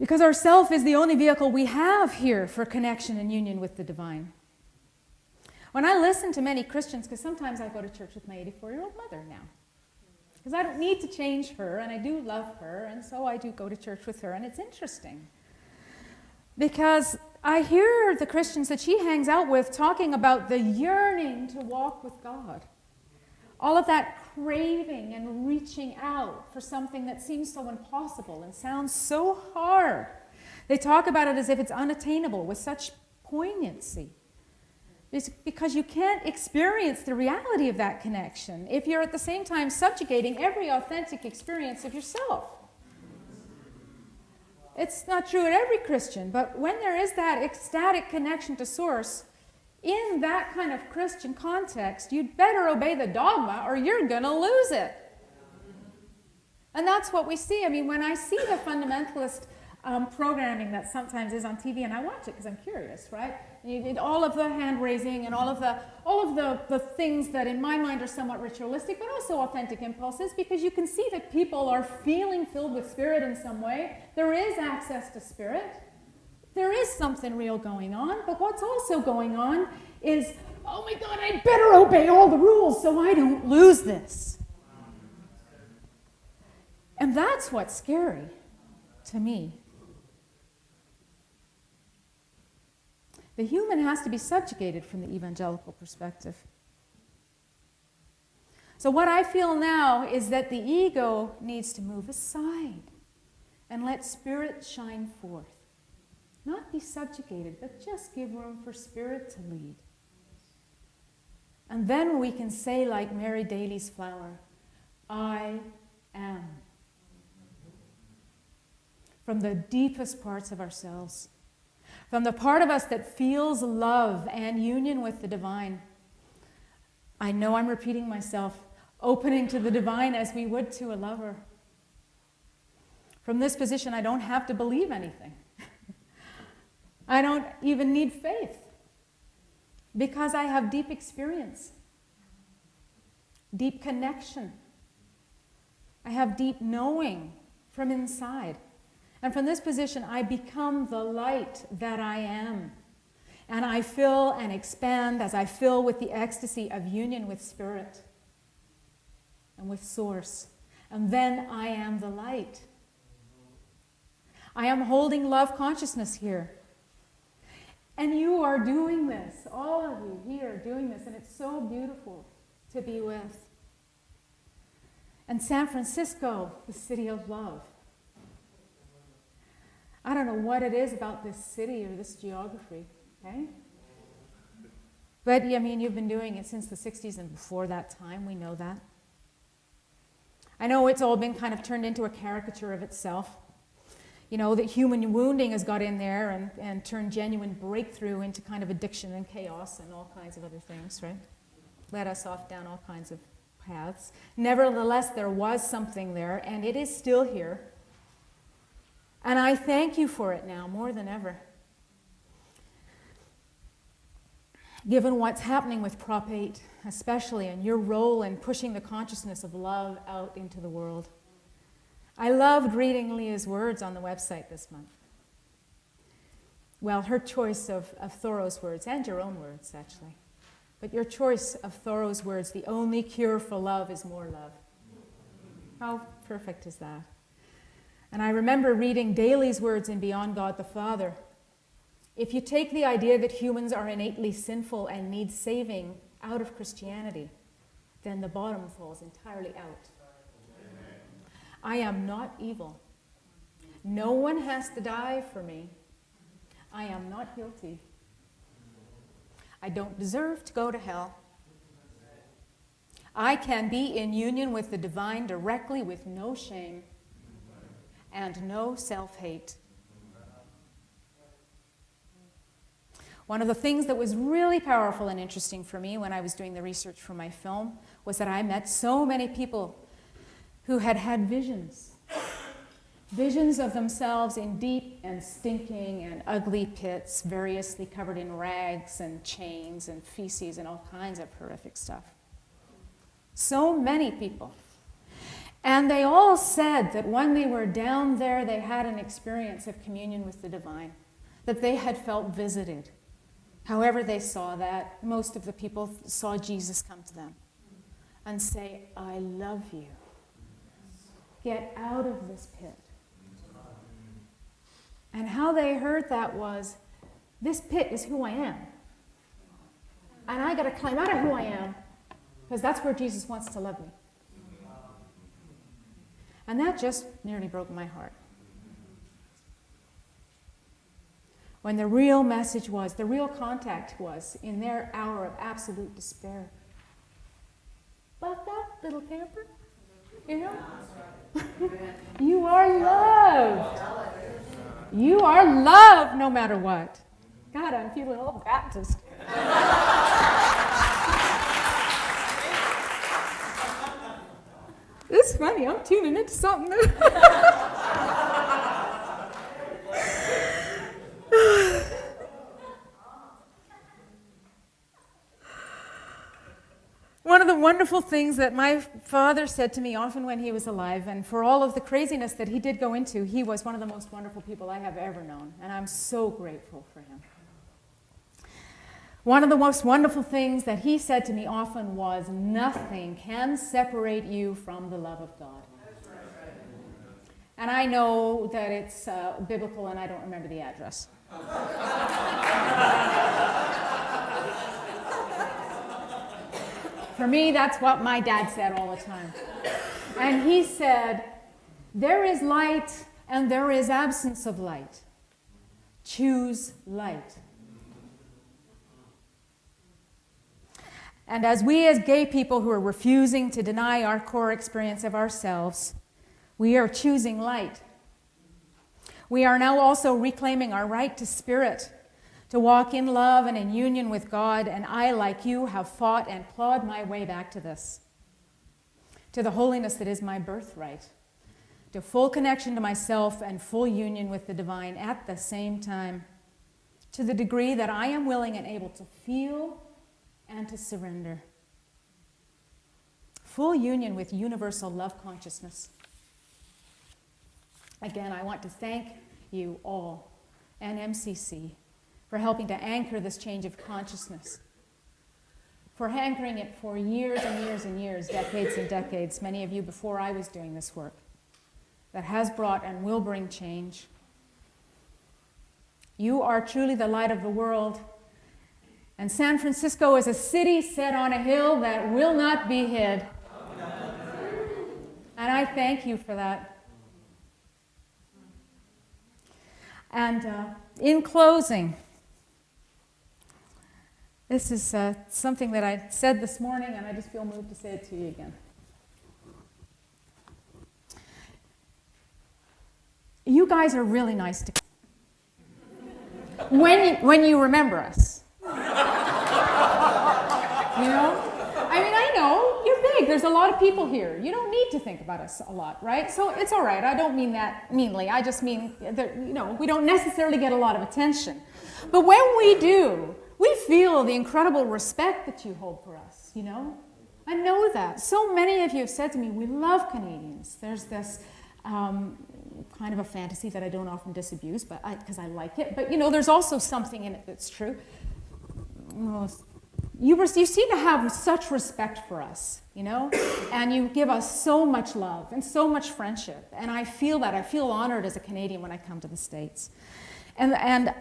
Because our self is the only vehicle we have here for connection and union with the divine. When I listen to many Christians, because sometimes I go to church with my 84-year-old mother now, because I don't need to change her, and I do love her, and so I do go to church with her, and it's interesting. Because I hear the Christians that she hangs out with talking about the yearning to walk with God. All of that craving and reaching out for something that seems so impossible and sounds so hard. They talk about it as if it's unattainable with such poignancy. It's because you can't experience the reality of that connection if you're at the same time subjugating every authentic experience of yourself. It's not true at every Christian, but when there is that ecstatic connection to Source, in that kind of Christian context, you'd better obey the dogma or you're going to lose it. And that's what we see. I mean, when I see the fundamentalist programming that sometimes is on TV, and I watch it because I'm curious, right? You did all of the hand raising and all of the things that in my mind are somewhat ritualistic, but also authentic impulses, because you can see that people are feeling filled with spirit in some way. There is access to spirit. There is something real going on, but what's also going on is, oh my God, I better obey all the rules so I don't lose this. And that's what's scary to me. The human has to be subjugated from the evangelical perspective. So what I feel now is that the ego needs to move aside and let spirit shine forth. Not be subjugated, but just give room for spirit to lead. And then we can say, like Mary Daly's flower, I am. From the deepest parts of ourselves. From the part of us that feels love and union with the divine. I know I'm repeating myself, opening to the divine as we would to a lover. From this position, I don't have to believe anything. I don't even need faith, because I have deep experience, deep connection. I have deep knowing from inside. And from this position, I become the light that I am. And I fill and expand as I fill with the ecstasy of union with Spirit and with Source. And then I am the light. I am holding love consciousness here. And you are doing this. All of you here are doing this. And it's so beautiful to be with. And San Francisco, the city of love. I don't know what it is about this city or this geography, okay? But, I mean, you've been doing it since the 60s and before that time. We know that. I know it's all been kind of turned into a caricature of itself. You know, that human wounding has got in there and turned genuine breakthrough into kind of addiction and chaos and all kinds of other things, right? Led us off down all kinds of paths. Nevertheless, there was something there, and it is still here. And I thank you for it now, more than ever. Given what's happening with Prop 8, especially, and your role in pushing the consciousness of love out into the world. I loved reading Leah's words on the website this month. Well, her choice of Thoreau's words, and your own words, actually. But your choice of Thoreau's words, the only cure for love is more love. How perfect is that? And I remember reading Daly's words in Beyond God the Father. If you take the idea that humans are innately sinful and need saving out of Christianity, then the bottom falls entirely out. I am not evil. No one has to die for me. I am not guilty. I don't deserve to go to hell. I can be in union with the divine directly with no shame and no self-hate. One of the things that was really powerful and interesting for me when I was doing the research for my film was that I met so many people who had had visions of themselves in deep and stinking and ugly pits, variously covered in rags and chains and feces and all kinds of horrific stuff. So many people. And they all said that when they were down there, they had an experience of communion with the divine, that they had felt visited. However they saw that, most of the people saw Jesus come to them and say, I love you. Get out of this pit. And how they heard that was, this pit is who I am. And I got to climb out of who I am, because that's where Jesus wants to love me. And that just nearly broke my heart. When the real message was, the real contact was, in their hour of absolute despair, buck up, little camper. You know? You are loved. You are loved no matter what. God, I'm feeling a little Baptist. It's funny, I'm tuning into something new. One of the wonderful things that my father said to me often when he was alive, and for all of the craziness that he did go into, he was one of the most wonderful people I have ever known, and I'm so grateful for him. One of the most wonderful things that he said to me often was, nothing can separate you from the love of God. And I know that it's biblical, and I don't remember the address. For me, that's what my dad said all the time. And he said, there is light and there is absence of light. Choose light. And as we as gay people who are refusing to deny our core experience of ourselves, we are choosing light. We are now also reclaiming our right to spirit, to walk in love and in union with God, and I, like you, have fought and clawed my way back to this, to the holiness that is my birthright, to full connection to myself and full union with the divine at the same time, to the degree that I am willing and able to feel and to surrender. Full union with universal love consciousness. Again, I want to thank you all and MCC for helping to anchor this change of consciousness, for anchoring it for years and years and years, decades and decades, many of you before I was doing this work, that has brought and will bring change. You are truly the light of the world, and San Francisco is a city set on a hill that will not be hid. And I thank you for that. And in closing, this is something that I said this morning, and I just feel moved to say it to you again. You guys are really nice to when you remember us. You know? I mean, I know, you're big. There's a lot of people here. You don't need to think about us a lot, right? So it's all right. I don't mean that meanly. I just mean that, we don't necessarily get a lot of attention. But when we do, we feel the incredible respect that you hold for us, I know that. So many of you have said to me, we love Canadians. There's this kind of a fantasy that I don't often disabuse, but because I like it. But, there's also something in it that's true. You seem to have such respect for us, and you give us so much love and so much friendship. And I feel that. I feel honored as a Canadian when I come to the States. And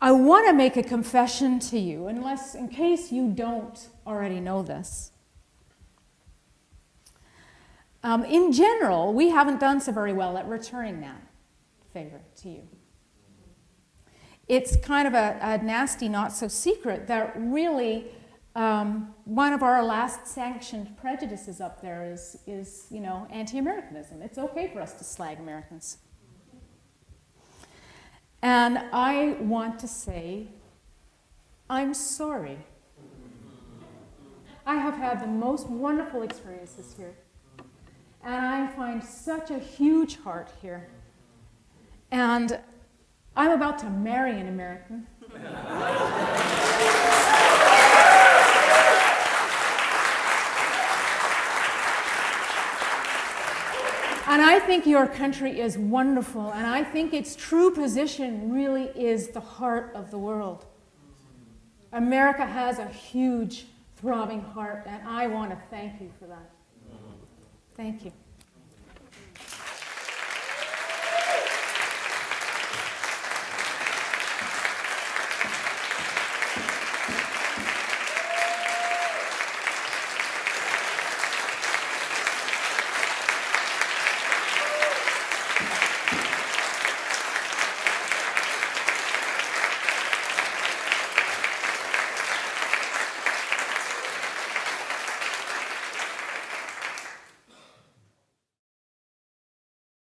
I want to make a confession to you, in case you don't already know this. In general, we haven't done so very well at returning that favor to you. It's kind of a nasty, not so secret that really one of our last sanctioned prejudices up there is anti-Americanism. It's okay for us to slag Americans. And I want to say, I'm sorry. I have had the most wonderful experiences here. And I find such a huge heart here. And I'm about to marry an American. And I think your country is wonderful, and I think its true position really is the heart of the world. America has a huge, throbbing heart, and I want to thank you for that. Thank you.